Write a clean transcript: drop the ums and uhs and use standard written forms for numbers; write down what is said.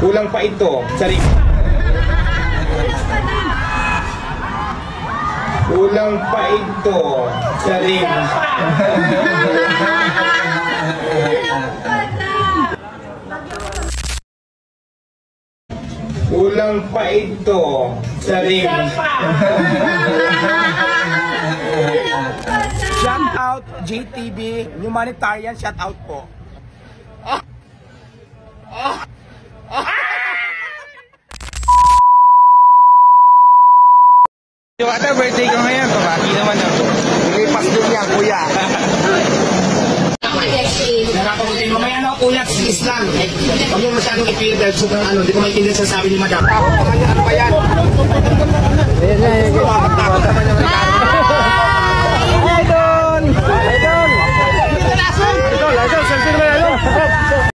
Kulang pa ito. Sorry. Kulang pa ito. Sorry. Kulang pa ito. Sorry. Shout out JTB Humanitarian, shout out po. Yung ata birthday ko ngayon, kumaki naman ako. Ilipas din yan, kuya. Nakakabutin mo, may ano kuya, sis lang. Huwag mo masyadong i-feel dahil sobrang ano, di ko maintindihan sa sabi ni madam. Ano ba yan? Ayan, takot naman yung regalo.